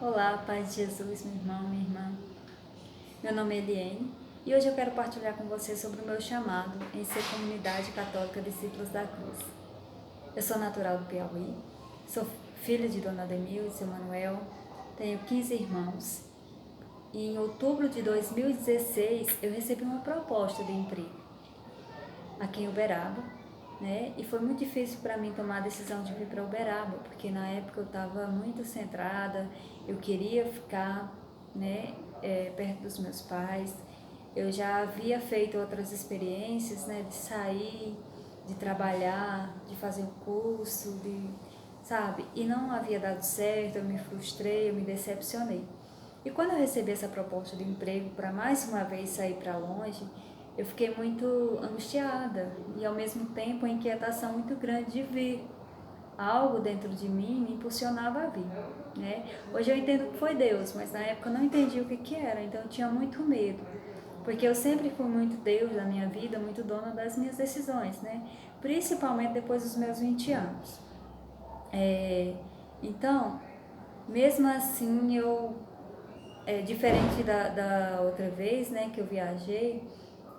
Olá, paz de Jesus, meu irmão, minha irmã. Meu nome é Eliane e hoje eu quero partilhar com você sobre o meu chamado em ser comunidade católica Discípulos da Cruz. Eu sou natural do Piauí, sou filha de Dona Ademil e seu Manuel, tenho 15 irmãos e em outubro de 2016 eu recebi uma proposta de emprego aqui em Uberaba, né? E foi muito difícil para mim tomar a decisão de vir para Uberaba, porque na época eu estava muito centrada, eu queria ficar, né, perto dos meus pais. Eu já havia feito outras experiências, né, de sair, de trabalhar, de fazer um curso, sabe? E não havia dado certo, eu me frustrei, eu me decepcionei. E quando eu recebi essa proposta de emprego para mais uma vez sair para longe, eu fiquei muito angustiada e ao mesmo tempo a inquietação muito grande de vir. Algo dentro de mim me impulsionava a vir, né? Hoje eu entendo que foi Deus, mas na época eu não entendi o que era, então eu tinha muito medo. Porque eu sempre fui muito Deus na minha vida, muito dona das minhas decisões, né? Principalmente depois dos meus 20 anos. Então, mesmo assim, diferente da outra vez, né, que eu viajei,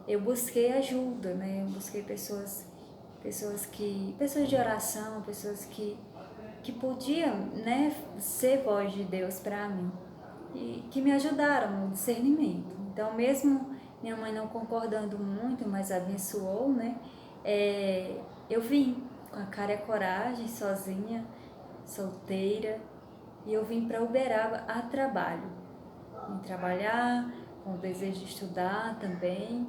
eu busquei ajuda, né? Eu busquei pessoas de oração, pessoas que podiam, né, ser voz de Deus para mim e que me ajudaram no discernimento. Então, mesmo minha mãe não concordando muito, mas abençoou, né? Eu vim com a cara e a coragem, sozinha, solteira, e eu vim para Uberaba a trabalho. Vim trabalhar, com o desejo de estudar também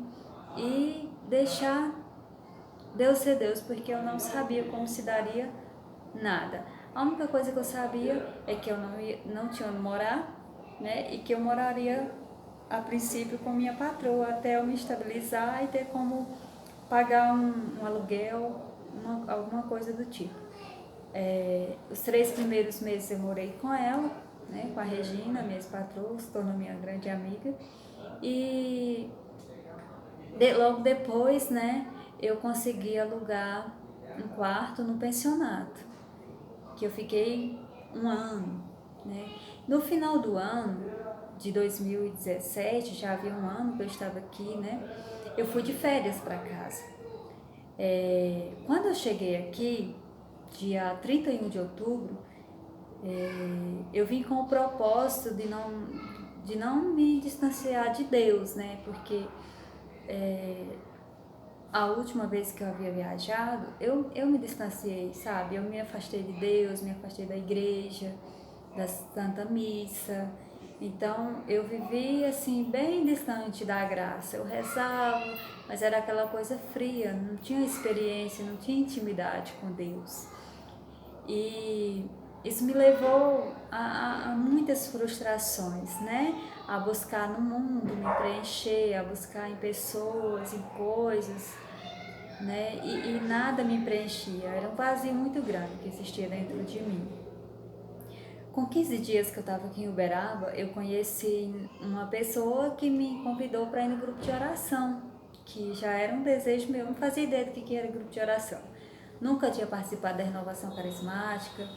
e deixar Deus ser Deus, porque eu não sabia como se daria nada. A única coisa que eu sabia é que eu não tinha onde morar, né? E que eu moraria a princípio com minha patroa até eu me estabilizar e ter como pagar um aluguel, alguma coisa do tipo. Os 3 primeiros meses eu morei com ela, né? Com a Regina, minha ex-patroa, se tornou minha grande amiga. E logo depois, né, eu consegui alugar um quarto no pensionato, que eu fiquei um ano, né. No final do ano de 2017, já havia um ano que eu estava aqui, né, eu fui de férias para casa. Quando eu cheguei aqui, dia 31 de outubro, eu vim com o propósito de não me distanciar de Deus, né, porque a última vez que eu havia viajado, eu me distanciei, sabe? Eu me afastei de Deus, me afastei da igreja, da Santa Missa. Então, eu vivi, assim, bem distante da graça. Eu rezava, mas era aquela coisa fria, não tinha experiência, não tinha intimidade com Deus. E isso me levou a muitas frustrações, né? A buscar no mundo me preencher, a buscar em pessoas, em coisas, né? E nada me preenchia, era um vazio muito grande que existia dentro de mim. Com 15 dias que eu estava aqui em Uberaba, eu conheci uma pessoa que me convidou para ir no grupo de oração, que já era um desejo meu, não fazia ideia do que era grupo de oração. Nunca tinha participado da renovação carismática,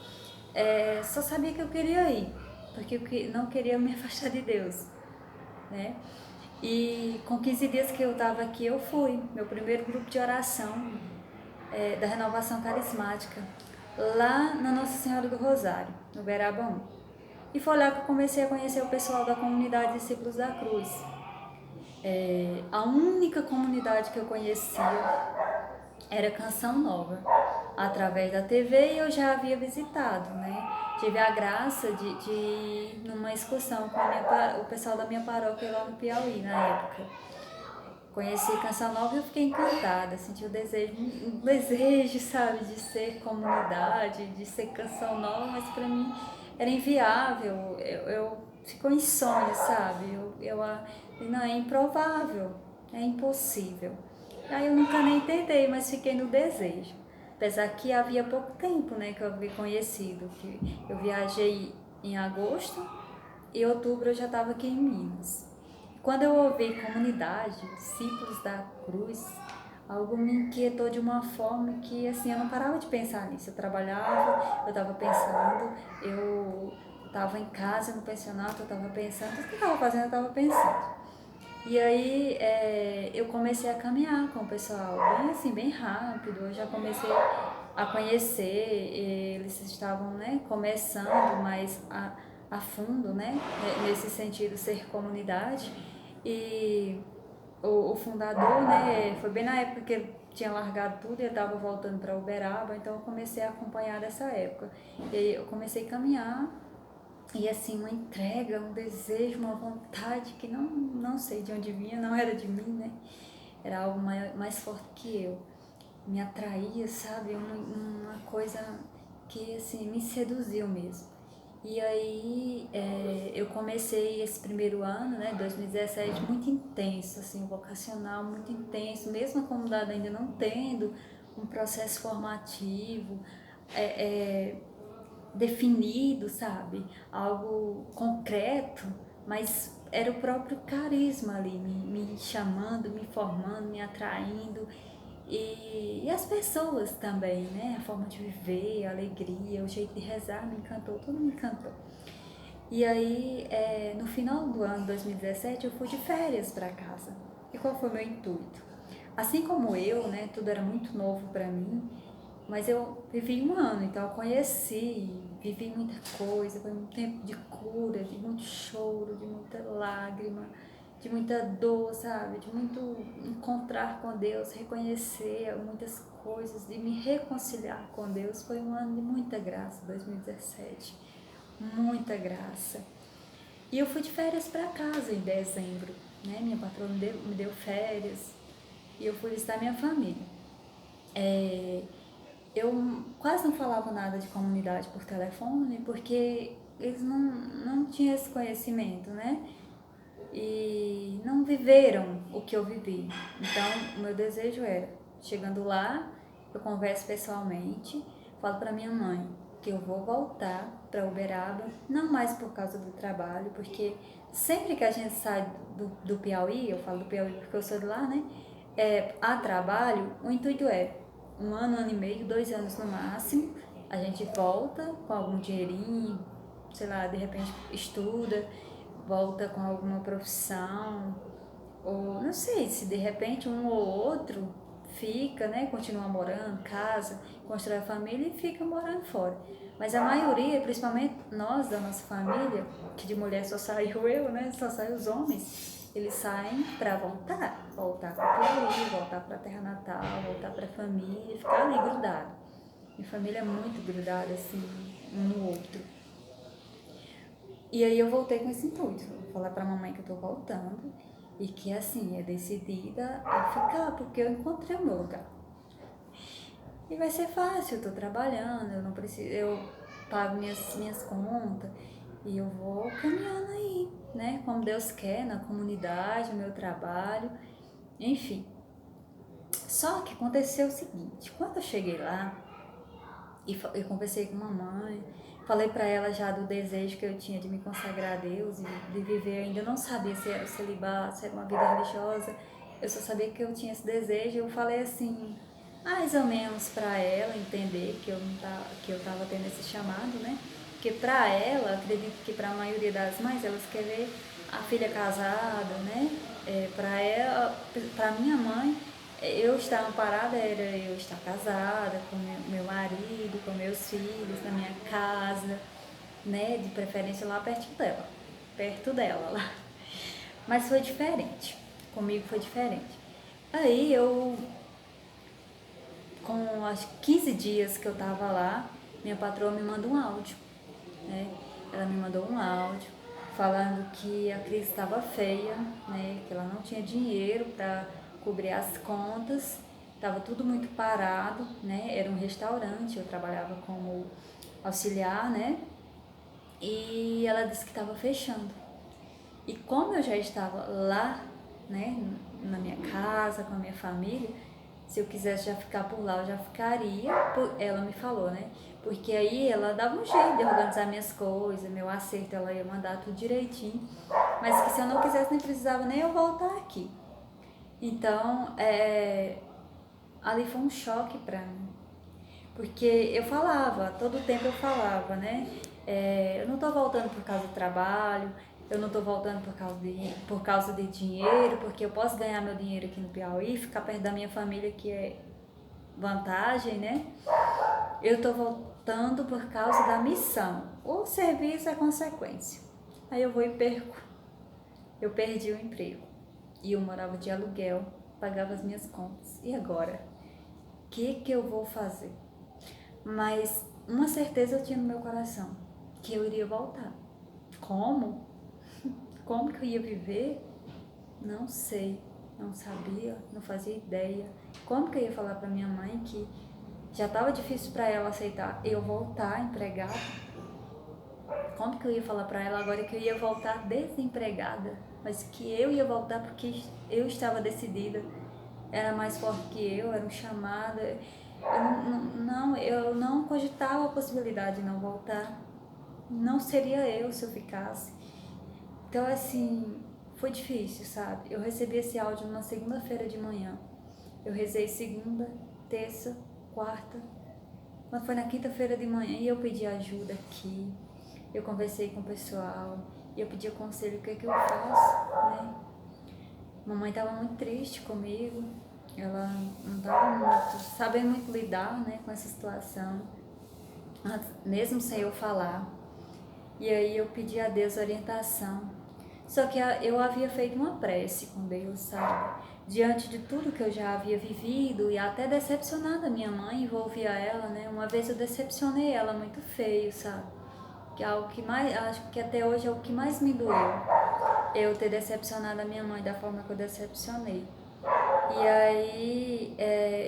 só sabia que eu queria ir, porque eu não queria me afastar de Deus, né? E com 15 dias que eu estava aqui, eu fui, meu primeiro grupo de oração da renovação carismática, lá na Nossa Senhora do Rosário, no Uberaba 1. E foi lá que eu comecei a conhecer o pessoal da comunidade Discípulos da Cruz. A única comunidade que eu conhecia era Canção Nova, através da TV, e eu já havia visitado, né? Tive a graça de ir numa excursão com o pessoal da minha paróquia lá no Piauí, na época. Conheci Canção Nova e eu fiquei encantada, senti um desejo, sabe, de ser comunidade, de ser Canção Nova, mas para mim era inviável, ficou em sonho, sabe, não, é improvável, é impossível. Aí eu nunca nem tentei, mas fiquei no desejo, apesar que havia pouco tempo, né, que eu havia conhecido, que eu viajei em agosto e em outubro eu já estava aqui em Minas. Quando eu ouvi comunidade, discípulos da cruz, algo me inquietou de uma forma que, assim, eu não parava de pensar nisso. Eu trabalhava, eu estava pensando, eu tava em casa, no pensionato, eu tava pensando, tudo que eu tava fazendo, eu tava pensando. E aí eu comecei a caminhar com o pessoal, bem assim, bem rápido. Eu já comecei a conhecer, eles estavam, né, começando mais a fundo, né, nesse sentido, ser comunidade. E o fundador, né, foi bem na época que ele tinha largado tudo e eu estava voltando para Uberaba, então eu comecei a acompanhar dessa época. E aí eu comecei a caminhar e assim, uma entrega, um desejo, uma vontade que não sei de onde vinha, não era de mim, né? Era algo mais forte que eu. Me atraía, sabe? Uma coisa que assim, me seduziu mesmo. E aí eu comecei esse primeiro ano, né, 2017, muito intenso, assim, vocacional, muito intenso, mesmo a comunidade ainda não tendo um processo formativo, definido, sabe? Algo concreto, mas era o próprio carisma ali, me chamando, me formando, me atraindo. E as pessoas também, né? A forma de viver, a alegria, o jeito de rezar me encantou, tudo me encantou. E aí, no final do ano 2017, eu fui de férias para casa. E qual foi o meu intuito? Assim como eu, né? Tudo era muito novo para mim, mas eu vivi um ano, então eu conheci, vivi muita coisa, foi um tempo de cura, de muito choro, de muita lágrima, de muita dor, sabe? De muito encontrar com Deus, reconhecer muitas coisas, de me reconciliar com Deus. Foi um ano de muita graça, 2017, muita graça. E eu fui de férias para casa em dezembro, né? Minha patroa me deu férias e eu fui visitar minha família. Eu quase não falava nada de comunidade por telefone, porque eles não tinham esse conhecimento, né? E não viveram o que eu vivi. Então, o meu desejo era, chegando lá, eu converso pessoalmente, falo para minha mãe que eu vou voltar para Uberaba, não mais por causa do trabalho, porque sempre que a gente sai do Piauí, eu falo do Piauí porque eu sou de lá, né? A trabalho, o intuito é um ano e meio, 2 anos no máximo, a gente volta com algum dinheirinho, sei lá, de repente estuda, volta com alguma profissão, ou não sei, se de repente um ou outro fica, né, continua morando, casa, constrói a família e fica morando fora. Mas a maioria, principalmente nós da nossa família, que de mulher só saiu eu, né, só saem os homens, eles saem para voltar para o Piauí, voltar para a terra natal, voltar para a família, ficar ali grudado. Minha família é muito grudada assim, um no outro. E aí eu voltei com esse intuito, vou falar pra mamãe que eu tô voltando e que assim, é decidida a ficar, porque eu encontrei o meu lugar. E vai ser fácil, eu tô trabalhando, eu não preciso, eu pago minhas contas e eu vou caminhando aí, né? Como Deus quer, na comunidade, no meu trabalho, enfim. Só que aconteceu o seguinte, quando eu cheguei lá, e eu conversei com a mamãe, falei para ela já do desejo que eu tinha de me consagrar a Deus e de viver. Ainda não sabia se era o celibato, se era uma vida religiosa. Eu só sabia que eu tinha esse desejo. Eu falei assim, mais ou menos para ela entender que eu não tava, que eu estava tendo esse chamado, né? Porque para ela, acredito que para a maioria das mães, elas querem ver a filha casada, né? Para ela, para minha mãe, eu estar amparada era eu estar casada com meu marido, com meus filhos, na minha casa, né? De preferência lá perto dela lá. Mas foi diferente, comigo foi diferente. Aí eu, com acho 15 dias que eu tava lá, minha patroa me mandou um áudio, né? Ela me mandou um áudio falando que a crise estava feia, né? Que ela não tinha dinheiro para cobrir as contas, estava tudo muito parado, né? Era um restaurante, eu trabalhava como auxiliar, né? E ela disse que estava fechando. E como eu já estava lá, né, na minha casa, com a minha família, se eu quisesse já ficar por lá, eu já ficaria. Ela me falou, né? Porque aí ela dava um jeito de organizar minhas coisas, meu acerto, ela ia mandar tudo direitinho. Mas que se eu não quisesse, nem precisava nem eu voltar aqui. Então, ali foi um choque pra mim. Porque eu falava, todo tempo eu falava, né? Eu não tô voltando por causa do trabalho, eu não tô voltando por causa de dinheiro, porque eu posso ganhar meu dinheiro aqui no Piauí, ficar perto da minha família, que é vantagem, né? Eu tô voltando por causa da missão. O serviço é consequência. Aí eu vou e perco. Eu perdi o emprego. E eu morava de aluguel, pagava as minhas contas. E agora? O que eu vou fazer? Mas uma certeza eu tinha no meu coração, que eu iria voltar. Como? Como que eu ia viver? Não sei, não sabia, não fazia ideia. Como que eu ia falar para minha mãe que já estava difícil para ela aceitar eu voltar empregada? Como que eu ia falar para ela agora que eu ia voltar desempregada? Mas que eu ia voltar porque eu estava decidida, era mais forte que eu, era um chamado. Eu não cogitava a possibilidade de não voltar. Não seria eu se eu ficasse. Então, assim, foi difícil, sabe? Eu recebi esse áudio numa segunda-feira de manhã. Eu rezei segunda, terça, quarta. Quando foi na quinta-feira de manhã, e eu pedi ajuda aqui. Eu conversei com o pessoal. E eu pedi conselho, o que é que eu faço, né? Mamãe estava muito triste comigo. Ela não estava muito, sabendo muito lidar, né, com essa situação. Mesmo sem eu falar. E aí eu pedi a Deus orientação. Só que eu havia feito uma prece com Deus, sabe? Diante de tudo que eu já havia vivido e até decepcionado a minha mãe, envolvia ela, né? Uma vez eu decepcionei ela muito feio, sabe? Que é algo que mais, acho que até hoje é o que mais me doeu. Eu ter decepcionado a minha mãe da forma que eu decepcionei. E aí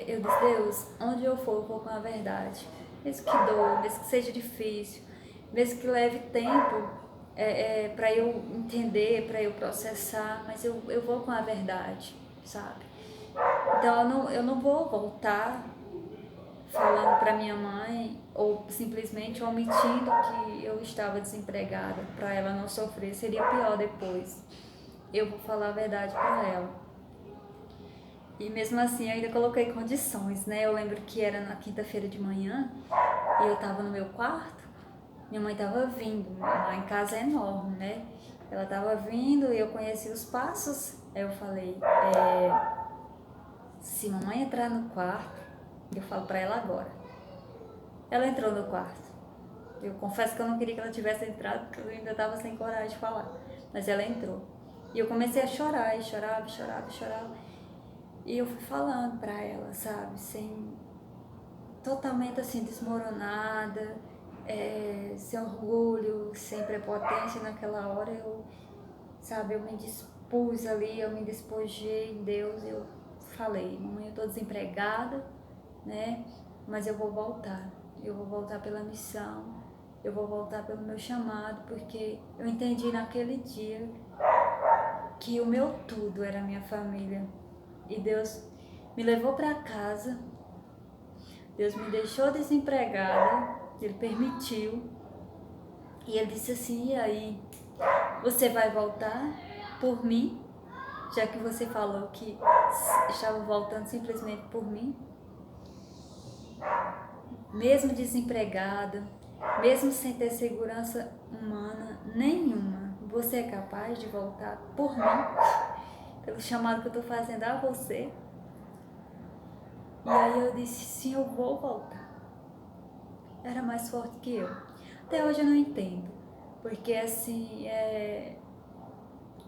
eu disse, Deus, onde eu vou com a verdade. Mesmo que doa, mesmo que seja difícil, mesmo que leve tempo para eu entender, para eu processar, mas eu vou com a verdade, sabe? Então eu não vou voltar falando para minha mãe ou simplesmente omitindo que eu estava desempregada para ela não sofrer, seria pior depois. Eu vou falar a verdade para ela. E mesmo assim eu ainda coloquei condições, né? Eu lembro que era na quinta-feira de manhã e eu tava no meu quarto, minha mãe tava vindo, lá em casa é enorme, né? Ela tava vindo e eu conheci os passos, aí eu falei, se mamãe entrar no quarto, eu falo pra ela agora. Ela entrou no quarto. Eu confesso que eu não queria que ela tivesse entrado, porque eu ainda tava sem coragem de falar. Mas ela entrou. E eu comecei a chorar, e chorava, chorava, chorava. E eu fui falando pra ela, sabe, totalmente assim desmoronada, sem orgulho, sem prepotência. Naquela hora eu me dispus ali, eu me despojei em Deus. Eu falei, mamãe, eu tô desempregada, né, mas eu vou voltar pela missão, eu vou voltar pelo meu chamado, porque eu entendi naquele dia que o meu tudo era a minha família. E Deus me levou para casa, Deus me deixou desempregada, Ele permitiu. E Ele disse assim, e aí, você vai voltar por mim? Já que você falou que estava voltando simplesmente por mim? Mesmo desempregada, mesmo sem ter segurança humana nenhuma, você é capaz de voltar por mim? Pelo chamado que eu estou fazendo a você? E aí eu disse, sim, eu vou voltar. Era mais forte que eu. Até hoje eu não entendo, porque assim,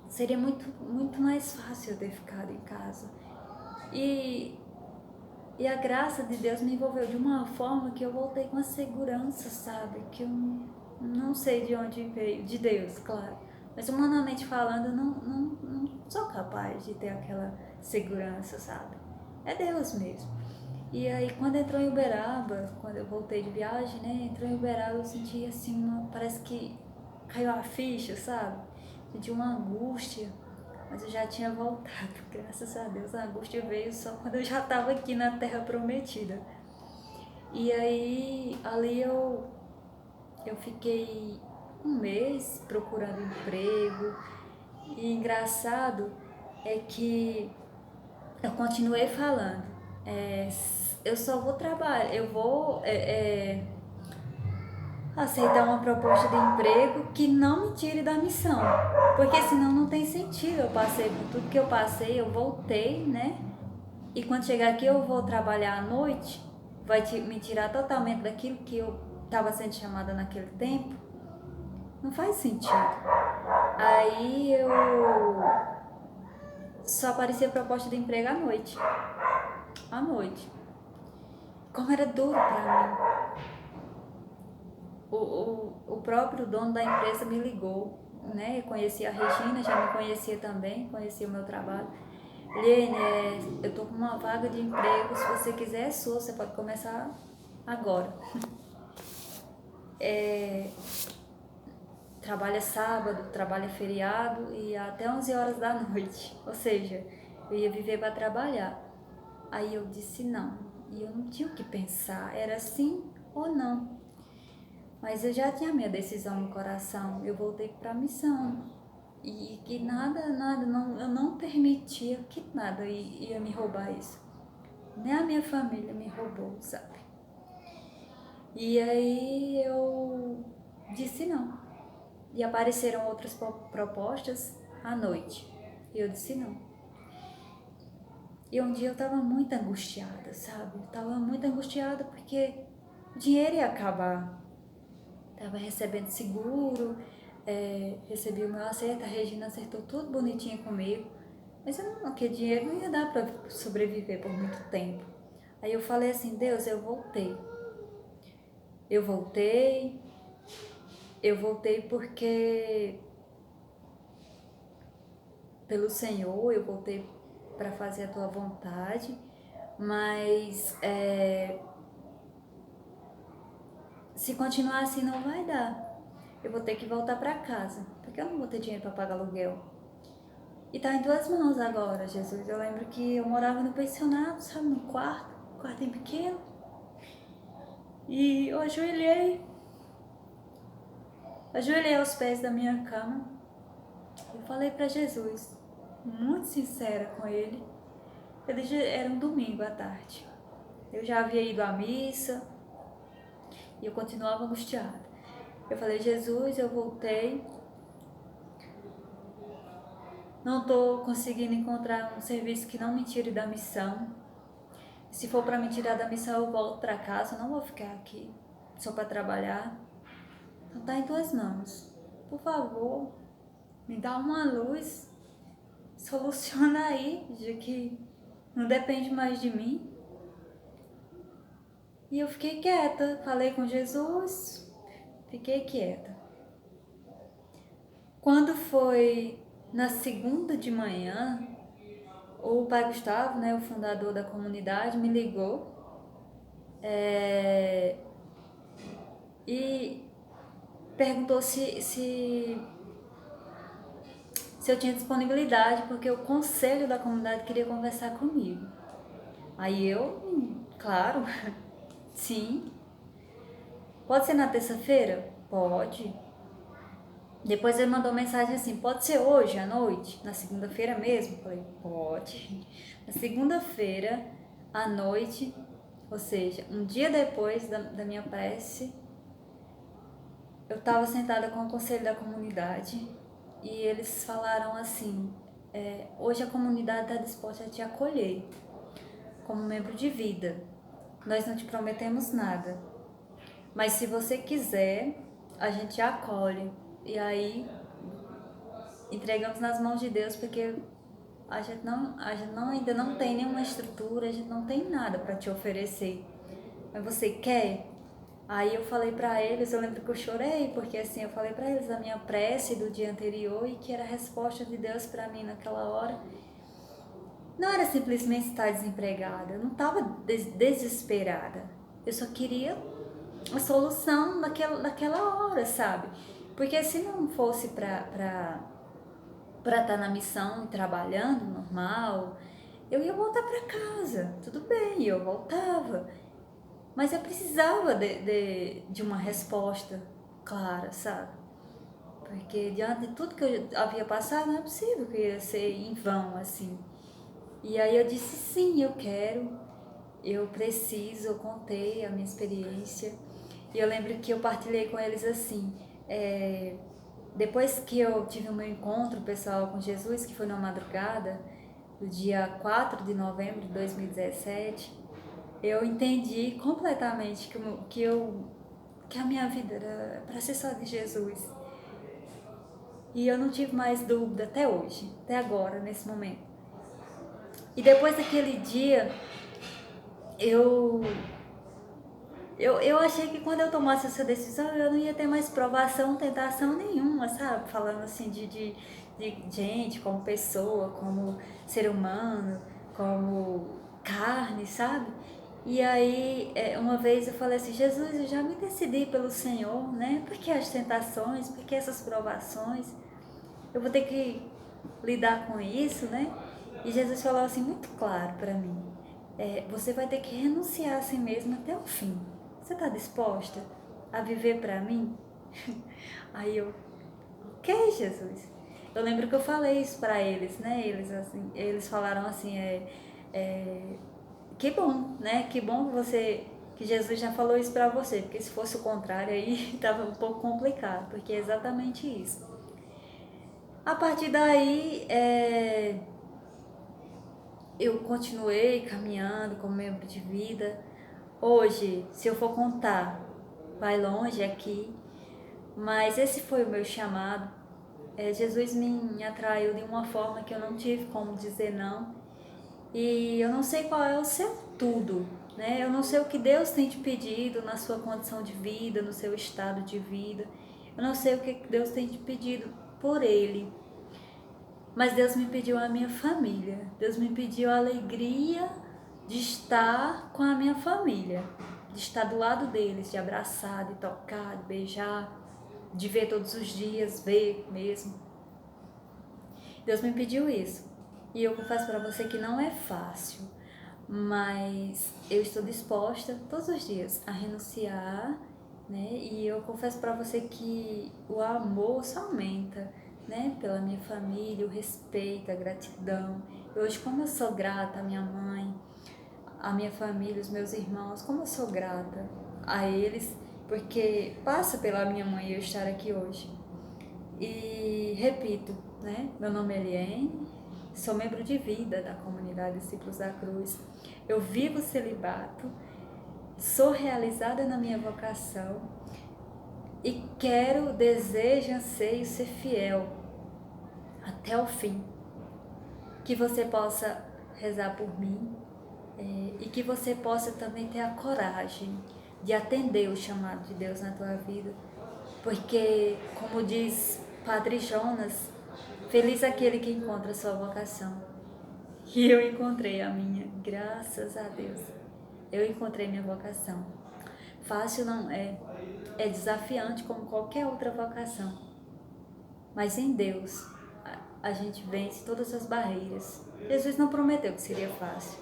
seria muito mais fácil eu ter ficado em casa. E a graça de Deus me envolveu de uma forma que eu voltei com a segurança, sabe? Que eu não sei de onde veio, de Deus, claro. Mas humanamente falando, eu não sou capaz de ter aquela segurança, sabe? É Deus mesmo. E aí quando entrou em Uberaba, quando eu voltei de viagem, né? Entrou em Uberaba, eu senti assim, parece que caiu a ficha, sabe? Senti uma angústia, mas eu já tinha voltado, graças a Deus. A angústia veio só quando eu já estava aqui na Terra Prometida. E aí, ali eu fiquei um mês procurando emprego. E engraçado é que eu continuei falando, eu só vou trabalhar, eu vou aceitar uma proposta de emprego que não me tire da missão, porque senão não tem sentido. Eu passei por tudo que eu passei, eu voltei, né? E quando chegar aqui eu vou trabalhar à noite, vai me tirar totalmente daquilo que eu estava sendo chamada naquele tempo. Não faz sentido. Aí eu só aparecia proposta de emprego à noite. À noite. Como era duro pra mim. O próprio dono da empresa me ligou, né? Eu conhecia a Regina, já me conhecia também, conhecia o meu trabalho. Liene, eu tô com uma vaga de emprego, se você quiser é sua, você pode começar agora. Trabalha sábado, trabalha feriado e até 11 horas da noite. Ou seja, eu ia viver para trabalhar. Aí eu disse não, e eu não tinha o que pensar, era sim ou não. Mas eu já tinha minha decisão no coração, eu voltei para a missão. E que nada, eu não permitia que nada ia me roubar isso. Nem a minha família me roubou, sabe? E aí eu disse não. E apareceram outras propostas à noite. E eu disse não. E um dia eu tava muito angustiada, sabe? Eu tava muito angustiada porque o dinheiro ia acabar. Tava recebendo seguro, recebi o meu acerto, a Regina acertou tudo bonitinho comigo. Mas aquele dinheiro não ia dar pra sobreviver por muito tempo. Aí eu falei assim, Deus, eu voltei. Eu voltei, porque pelo Senhor, eu voltei para fazer a tua vontade, mas se continuar assim não vai dar. Eu vou ter que voltar para casa, porque eu não vou ter dinheiro para pagar aluguel. E tá em tuas mãos agora, Jesus. Eu lembro que eu morava no pensionato, sabe, no quartinho pequeno. E eu ajoelhei aos pés da minha cama. Eu falei para Jesus, muito sincera com ele. Era um domingo à tarde. Eu já havia ido à missa e eu continuava angustiada. Eu falei, Jesus, eu voltei. Não estou conseguindo encontrar um serviço que não me tire da missão. Se for para me tirar da missão, eu volto para casa. Eu não vou ficar aqui só para trabalhar. Então tá em tuas mãos. Por favor, me dá uma luz. Soluciona aí, já que não depende mais de mim. E eu fiquei quieta, falei com Jesus, fiquei quieta. Quando foi na segunda de manhã, o pai Gustavo, né, o fundador da comunidade, me ligou e perguntou se eu tinha disponibilidade, porque o conselho da comunidade queria conversar comigo. Aí eu, claro, sim. Pode ser na terça-feira? Pode. Depois ele mandou mensagem assim, pode ser hoje à noite? Na segunda-feira mesmo? Eu falei, pode. Na segunda-feira à noite, ou seja, um dia depois da minha prece, eu estava sentada com o conselho da comunidade e eles falaram assim, hoje a comunidade está disposta a te acolher como membro de vida. Nós não te prometemos nada, mas se você quiser, a gente acolhe. E aí entregamos nas mãos de Deus, porque a gente ainda não tem nenhuma estrutura, a gente não tem nada para te oferecer. Mas você quer? Aí eu falei para eles, eu lembro que eu chorei, porque assim, eu falei para eles a minha prece do dia anterior e que era a resposta de Deus para mim naquela hora. Não era simplesmente estar desempregada, eu não estava desesperada. Eu só queria a solução naquela hora, sabe? Porque se não fosse para estar na missão e trabalhando normal, eu ia voltar para casa, tudo bem, eu voltava. Mas eu precisava de uma resposta clara, sabe? Porque diante de tudo que eu havia passado, não é possível que ia ser em vão, assim. E aí eu disse, sim, eu quero, eu preciso, eu contei a minha experiência. E eu lembro que eu partilhei com eles assim, depois que eu tive o meu encontro pessoal com Jesus, que foi na madrugada, do dia 4 de novembro de 2017, eu entendi completamente que a minha vida era para ser só de Jesus. E eu não tive mais dúvida até hoje, até agora, nesse momento. E depois daquele dia, eu eu achei que quando eu tomasse essa decisão, eu não ia ter mais provação, tentação nenhuma, sabe? Falando assim de gente, como pessoa, como ser humano, como carne, sabe? E aí, uma vez eu falei assim, Jesus, eu já me decidi pelo Senhor, né? Por que as tentações, por que essas provações? Eu vou ter que lidar com isso, né? E Jesus falou assim, muito claro para mim, você vai ter que renunciar a si mesmo até o fim. Você está disposta a viver para mim? Aí eu, ok, Jesus. Eu lembro que eu falei isso para eles, né? Eles falaram assim, que bom, né? Que bom que Jesus já falou isso para você, porque se fosse o contrário aí tava um pouco complicado, porque é exatamente isso. A partir daí, eu continuei caminhando como membro de vida. Hoje, se eu for contar, vai longe aqui, mas esse foi o meu chamado. Jesus me atraiu de uma forma que eu não tive como dizer não. E eu não sei qual é o seu tudo, né? Eu não sei o que Deus tem te pedido na sua condição de vida, no seu estado de vida. Eu não sei o que Deus tem te pedido por Ele. Mas Deus me pediu a minha família. Deus me pediu a alegria de estar com a minha família, de estar do lado deles, de abraçar, de tocar, de beijar, de ver todos os dias, ver mesmo. Deus me pediu isso. E eu confesso para você que não é fácil, mas eu estou disposta todos os dias a renunciar, né? E eu confesso para você que o amor só aumenta, né? Pela minha família, o respeito, a gratidão. E hoje, como eu sou grata à minha mãe, à minha família, os meus irmãos, como eu sou grata a eles, porque passa pela minha mãe eu estar aqui hoje. E repito, né? Meu nome é Eliane, sou membro de vida da comunidade Discípulos da Cruz. Eu vivo o celibato, sou realizada na minha vocação e quero, desejo, anseio ser fiel até o fim. Que você possa rezar por mim e que você possa também ter a coragem de atender o chamado de Deus na tua vida. Porque, como diz Padre Jonas, feliz aquele que encontra a sua vocação. E eu encontrei a minha, graças a Deus. Eu encontrei minha vocação. Fácil não é desafiante como qualquer outra vocação. Mas em Deus, a gente vence todas as barreiras. Jesus não prometeu que seria fácil,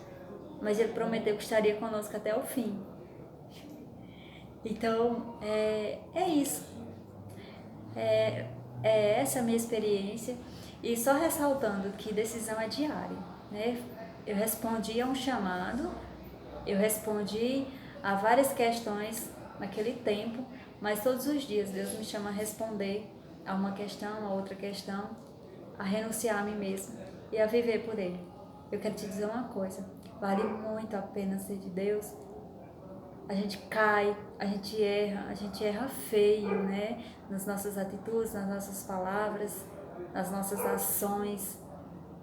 mas Ele prometeu que estaria conosco até o fim. Então, é isso. É essa a minha experiência. E só ressaltando que decisão é diária, né? Eu respondi a um chamado, eu respondi a várias questões naquele tempo, mas todos os dias Deus me chama a responder a uma questão, a outra questão, a renunciar a mim mesmo e a viver por Ele. Eu quero te dizer uma coisa, vale muito a pena ser de Deus. A gente cai, a gente erra feio, né? Nas nossas atitudes, nas nossas palavras, nas nossas ações,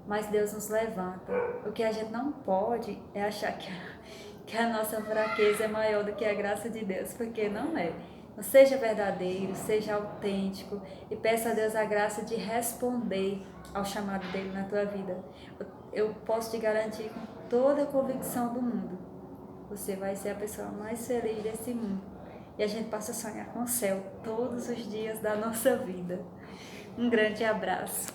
mas Deus nos levanta. O que a gente não pode é achar que a nossa fraqueza é maior do que a graça de Deus, porque não é. Então, seja verdadeiro, seja autêntico e peça a Deus a graça de responder ao chamado dele na tua vida. Eu posso te garantir com toda a convicção do mundo, você vai ser a pessoa mais feliz desse mundo. E a gente passa a sonhar com o céu todos os dias da nossa vida. Um grande abraço.